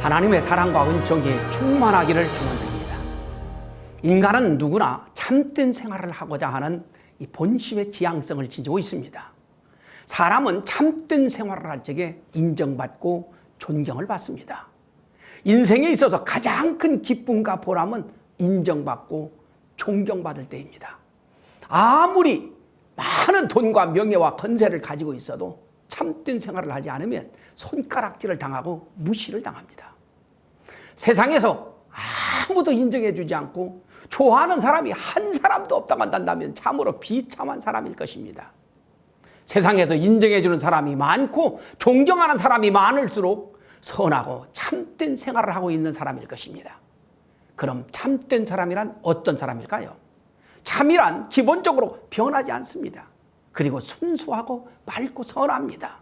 하나님의 사랑과 은총이 충만하기를 축원드립니다. 인간은 누구나 참된 생활을 하고자 하는 이 본심의 지향성을 지니고 있습니다. 사람은 참된 생활을 할 적에 인정받고 존경을 받습니다. 인생에 있어서 가장 큰 기쁨과 보람은 인정받고 존경받을 때입니다. 아무리 많은 돈과 명예와 권세를 가지고 있어도 참된 생활을 하지 않으면 손가락질을 당하고 무시를 당합니다. 세상에서 아무도 인정해 주지 않고 좋아하는 사람이 한 사람도 없다고 한다면 참으로 비참한 사람일 것입니다. 세상에서 인정해 주는 사람이 많고 존경하는 사람이 많을수록 선하고 참된 생활을 하고 있는 사람일 것입니다. 그럼 참된 사람이란 어떤 사람일까요? 참이란 기본적으로 변하지 않습니다. 그리고 순수하고 맑고 선합니다.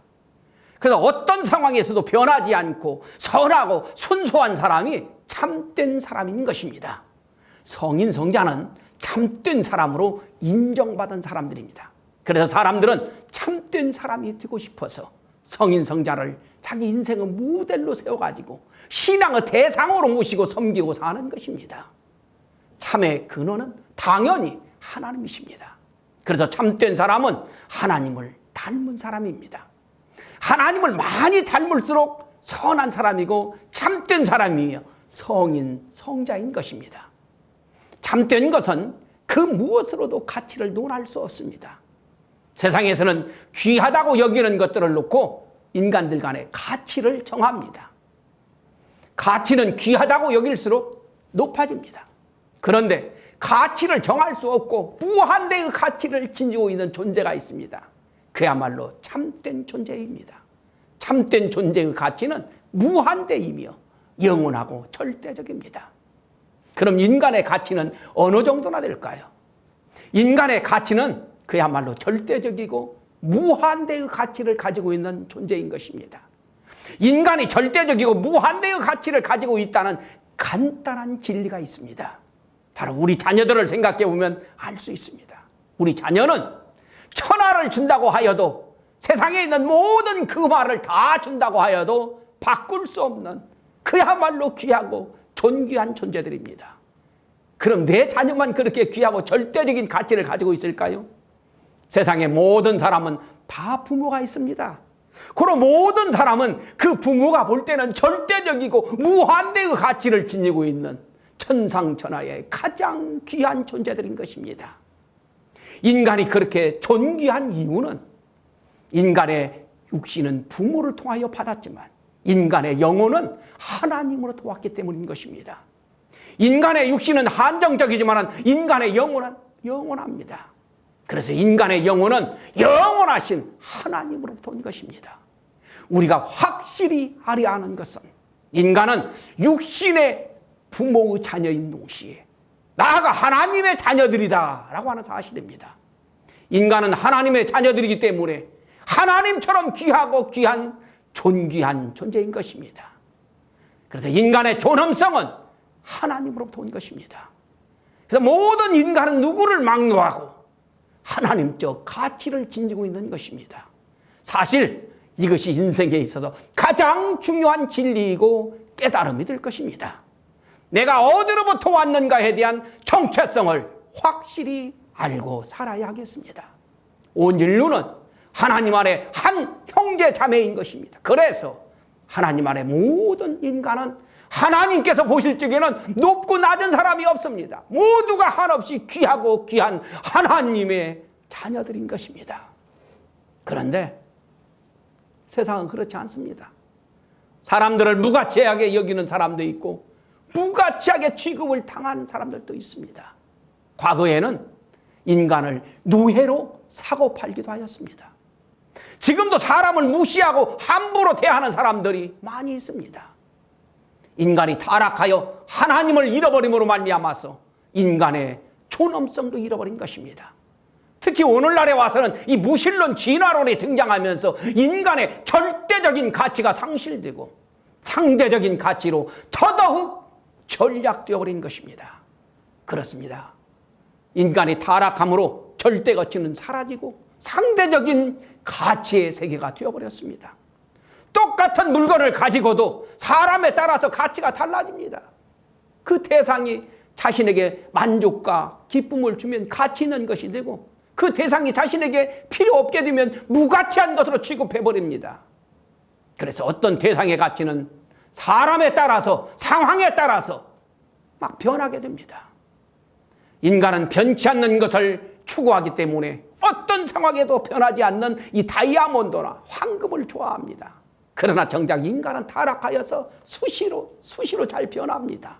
그래서 어떤 상황에서도 변하지 않고 선하고 순수한 사람이 참된 사람인 것입니다. 성인 성자는 참된 사람으로 인정받은 사람들입니다. 그래서 사람들은 참된 사람이 되고 싶어서 성인 성자를 자기 인생의 모델로 세워가지고 신앙의 대상으로 모시고 섬기고 사는 것입니다. 참의 근원은 당연히 하나님이십니다. 그래서 참된 사람은 하나님을 닮은 사람입니다. 하나님을 많이 닮을수록 선한 사람이고 참된 사람이며 성인 성자인 것입니다. 참된 것은 그 무엇으로도 가치를 논할 수 없습니다. 세상에서는 귀하다고 여기는 것들을 놓고 인간들 간의 가치를 정합니다. 가치는 귀하다고 여길수록 높아집니다. 그런데 가치를 정할 수 없고 무한대의 가치를 지니고 있는 존재가 있습니다. 그야말로 참된 존재입니다. 참된 존재의 가치는 무한대이며 영원하고 절대적입니다. 그럼 인간의 가치는 어느 정도나 될까요? 인간의 가치는 그야말로 절대적이고 무한대의 가치를 가지고 있는 존재인 것입니다. 인간이 절대적이고 무한대의 가치를 가지고 있다는 간단한 진리가 있습니다. 바로 우리 자녀들을 생각해 보면 알 수 있습니다. 우리 자녀는 천하를 준다고 하여도 세상에 있는 모든 금화를 다 준다고 하여도 바꿀 수 없는 그야말로 귀하고 존귀한 존재들입니다. 그럼 내 자녀만 그렇게 귀하고 절대적인 가치를 가지고 있을까요? 세상의 모든 사람은 다 부모가 있습니다. 그럼 모든 사람은 그 부모가 볼 때는 절대적이고 무한대의 가치를 지니고 있는 천상천하의 가장 귀한 존재들인 것입니다. 인간이 그렇게 존귀한 이유는 인간의 육신은 부모를 통하여 받았지만 인간의 영혼은 하나님으로부터 왔기 때문인 것입니다. 인간의 육신은 한정적이지만 인간의 영혼은 영원합니다. 그래서 인간의 영혼은 영원하신 하나님으로부터 온 것입니다. 우리가 확실히 알아야 하는 것은 인간은 육신의 부모의 자녀인 동시에 나아가 하나님의 자녀들이다 라고 하는 사실입니다. 인간은 하나님의 자녀들이기 때문에 하나님처럼 귀하고 귀한 존귀한 존재인 것입니다. 그래서 인간의 존엄성은 하나님으로부터 온 것입니다. 그래서 모든 인간은 누구를 막론하고 하나님적 가치를 지니고 있는 것입니다. 사실 이것이 인생에 있어서 가장 중요한 진리이고 깨달음이 될 것입니다. 내가 어디로부터 왔는가에 대한 정체성을 확실히 알고 살아야 하겠습니다. 온 인류는 하나님 안에 한 형제 자매인 것입니다. 그래서 하나님 안에 모든 인간은 하나님께서 보실 적에는 높고 낮은 사람이 없습니다. 모두가 한없이 귀하고 귀한 하나님의 자녀들인 것입니다. 그런데 세상은 그렇지 않습니다. 사람들을 무가치하게 여기는 사람도 있고 무가치하게 취급을 당한 사람들도 있습니다. 과거에는 인간을 노예로 사고 팔기도 하였습니다. 지금도 사람을 무시하고 함부로 대하는 사람들이 많이 있습니다. 인간이 타락하여 하나님을 잃어버림으로 말미암아서 인간의 존엄성도 잃어버린 것입니다. 특히 오늘날에 와서는 이 무신론 진화론이 등장하면서 인간의 절대적인 가치가 상실되고 상대적인 가치로 더더욱 전략되어 버린 것입니다. 그렇습니다. 인간이 타락함으로 절대 가치는 사라지고 상대적인 가치의 세계가 되어버렸습니다. 똑같은 물건을 가지고도 사람에 따라서 가치가 달라집니다. 그 대상이 자신에게 만족과 기쁨을 주면 가치 있는 것이 되고, 그 대상이 자신에게 필요 없게 되면 무가치한 것으로 취급해버립니다. 그래서 어떤 대상의 가치는 사람에 따라서, 상황에 따라서 막 변하게 됩니다. 인간은 변치 않는 것을 추구하기 때문에 어떤 상황에도 변하지 않는 이 다이아몬드나 황금을 좋아합니다. 그러나 정작 인간은 타락하여서 수시로 잘 변합니다.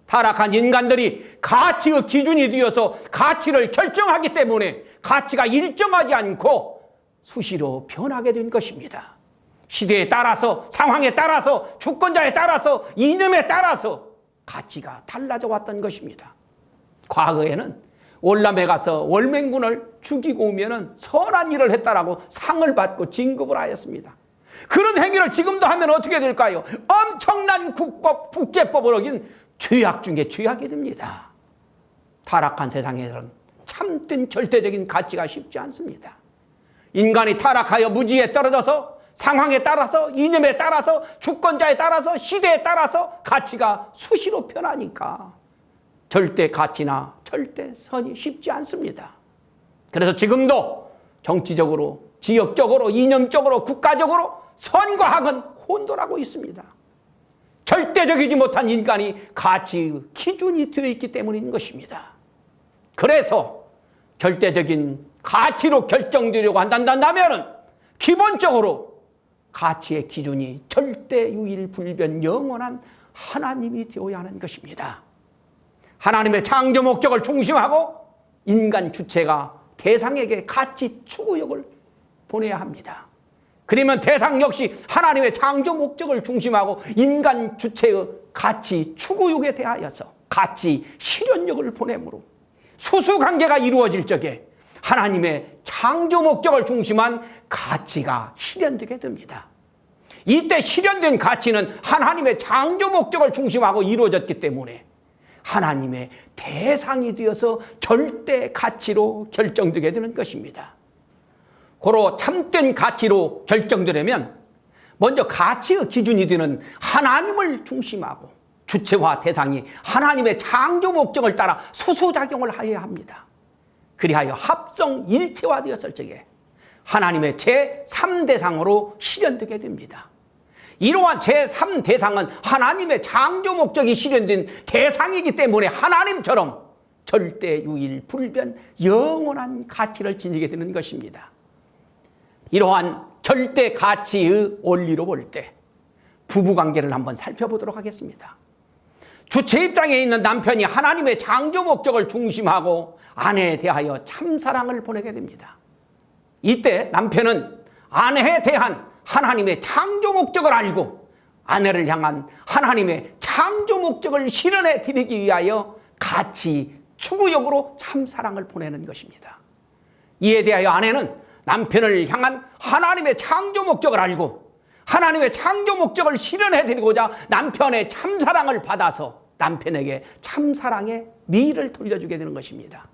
타락한 인간들이 가치의 기준이 되어서 가치를 결정하기 때문에 가치가 일정하지 않고 수시로 변하게 된 것입니다. 시대에 따라서, 상황에 따라서, 주권자에 따라서, 이념에 따라서 가치가 달라져 왔던 것입니다. 과거에는 월남에 가서 월맹군을 죽이고 오면 선한 일을 했다라고 상을 받고 진급을 하였습니다. 그런 행위를 지금도 하면 어떻게 될까요? 엄청난 국제법을 어긴 죄악 중에 죄악이 됩니다. 타락한 세상에서는 참된 절대적인 가치가 쉽지 않습니다. 인간이 타락하여 무지에 떨어져서 상황에 따라서, 이념에 따라서, 주권자에 따라서, 시대에 따라서 가치가 수시로 변하니까 절대 가치나 절대 선이 쉽지 않습니다. 그래서 지금도 정치적으로, 지역적으로, 이념적으로, 국가적으로 선과 악은 혼돈하고 있습니다. 절대적이지 못한 인간이 가치의 기준이 되어 있기 때문인 것입니다. 그래서 절대적인 가치로 결정되려고 한다면 기본적으로 가치의 기준이 절대 유일불변 영원한 하나님이 되어야 하는 것입니다. 하나님의 창조 목적을 중심하고 인간 주체가 대상에게 가치 추구욕을 보내야 합니다. 그러면 대상 역시 하나님의 창조 목적을 중심하고 인간 주체의 가치 추구욕에 대하여서 가치 실현력을 보내므로 수수관계가 이루어질 적에 하나님의 창조 목적을 중심한 가치가 실현되게 됩니다. 이때 실현된 가치는 하나님의 창조 목적을 중심하고 이루어졌기 때문에 하나님의 대상이 되어서 절대 가치로 결정되게 되는 것입니다. 고로 참된 가치로 결정되려면 먼저 가치의 기준이 되는 하나님을 중심하고 주체와 대상이 하나님의 창조 목적을 따라 수소작용을 하여야 합니다. 그리하여 합성 일체화되었을 적에 하나님의 제3대상으로 실현되게 됩니다. 이러한 제3대상은 하나님의 창조 목적이 실현된 대상이기 때문에 하나님처럼 절대 유일 불변 영원한 가치를 지니게 되는 것입니다. 이러한 절대 가치의 원리로 볼 때 부부관계를 한번 살펴보도록 하겠습니다. 주체 입장에 있는 남편이 하나님의 창조 목적을 중심하고 아내에 대하여 참사랑을 보내게 됩니다. 이때 남편은 아내에 대한 하나님의 창조 목적을 알고 아내를 향한 하나님의 창조 목적을 실현해 드리기 위하여 가치 추구욕으로 참사랑을 보내는 것입니다. 이에 대하여 아내는 남편을 향한 하나님의 창조 목적을 알고 하나님의 창조 목적을 실현해 드리고자 남편의 참사랑을 받아서 남편에게 참사랑의 미를 돌려주게 되는 것입니다.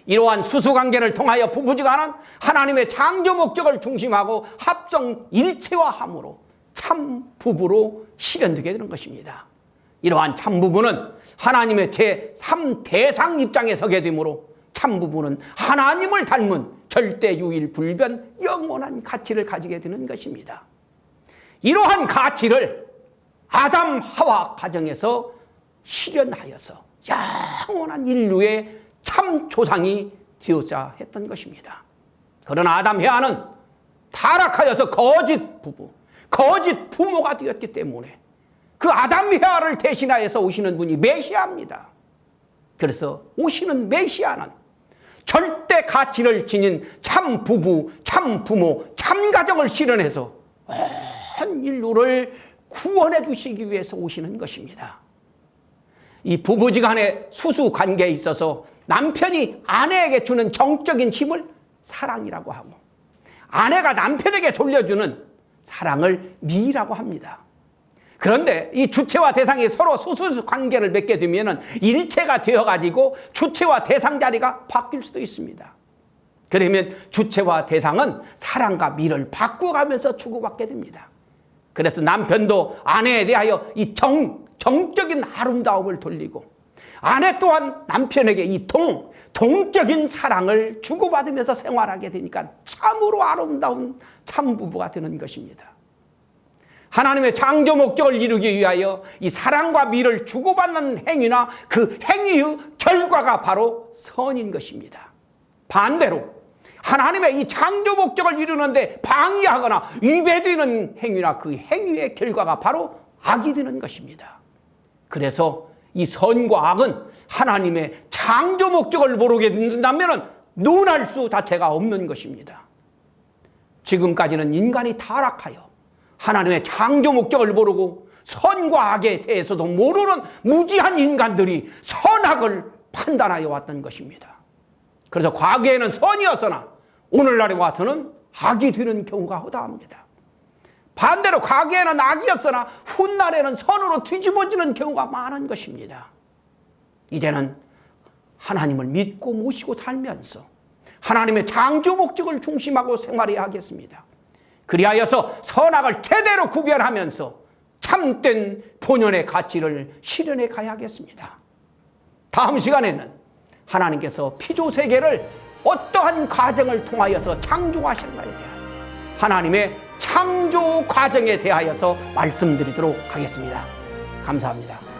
이러한 수수관계를 통하여 부부지간은 하나님의 창조 목적을 중심하고 합성 일체화함으로 참 부부로 실현되게 되는 것입니다. 이러한 참 부부는 하나님의 제3대상 입장에 서게 되므로 참 부부는 하나님을 닮은 절대 유일 불변 영원한 가치를 가지게 되는 것입니다. 이러한 가치를 아담 하와 가정에서 실현하여서 영원한 인류의 참 조상이 되어자 했던 것입니다. 그러나 아담 해와는 타락하여서 거짓 부부, 거짓 부모가 되었기 때문에 그 아담 해와를 대신하여서 오시는 분이 메시아입니다. 그래서 오시는 메시아는 절대 가치를 지닌 참 부부, 참 부모, 참 가정을 실현해서 온 인류를 구원해 주시기 위해서 오시는 것입니다. 이 부부지간의 수수관계에 있어서 남편이 아내에게 주는 정적인 힘을 사랑이라고 하고 아내가 남편에게 돌려주는 사랑을 미라고 합니다. 그런데 이 주체와 대상이 서로 수수관계를 맺게 되면 일체가 되어가지고 주체와 대상 자리가 바뀔 수도 있습니다. 그러면 주체와 대상은 사랑과 미를 바꾸어가면서 주고받게 됩니다. 그래서 남편도 아내에 대하여 이 정적인 아름다움을 돌리고, 아내 또한 남편에게 이 동적인 사랑을 주고받으면서 생활하게 되니까 참으로 아름다운 참부부가 되는 것입니다. 하나님의 창조 목적을 이루기 위하여 이 사랑과 미를 주고받는 행위나 그 행위의 결과가 바로 선인 것입니다. 반대로 하나님의 이 창조 목적을 이루는데 방해하거나 위배되는 행위나 그 행위의 결과가 바로 악이 되는 것입니다. 그래서 이 선과 악은 하나님의 창조 목적을 모르게 된다면 논할 수 자체가 없는 것입니다. 지금까지는 인간이 타락하여 하나님의 창조 목적을 모르고 선과 악에 대해서도 모르는 무지한 인간들이 선악을 판단하여 왔던 것입니다. 그래서 과거에는 선이었으나 오늘날에 와서는 악이 되는 경우가 허다합니다. 반대로 과거에는 악이었으나 훗날에는 선으로 뒤집어지는 경우가 많은 것입니다. 이제는 하나님을 믿고 모시고 살면서 하나님의 창조 목적을 중심하고 생활해야 하겠습니다. 그리하여서 선악을 제대로 구별하면서 참된 본연의 가치를 실현해 가야겠습니다. 다음 시간에는 하나님께서 피조세계를 어떠한 과정을 통하여서 창조하셨나에 대한 하나님의 창조 과정에 대하여서 말씀드리도록 하겠습니다. 감사합니다.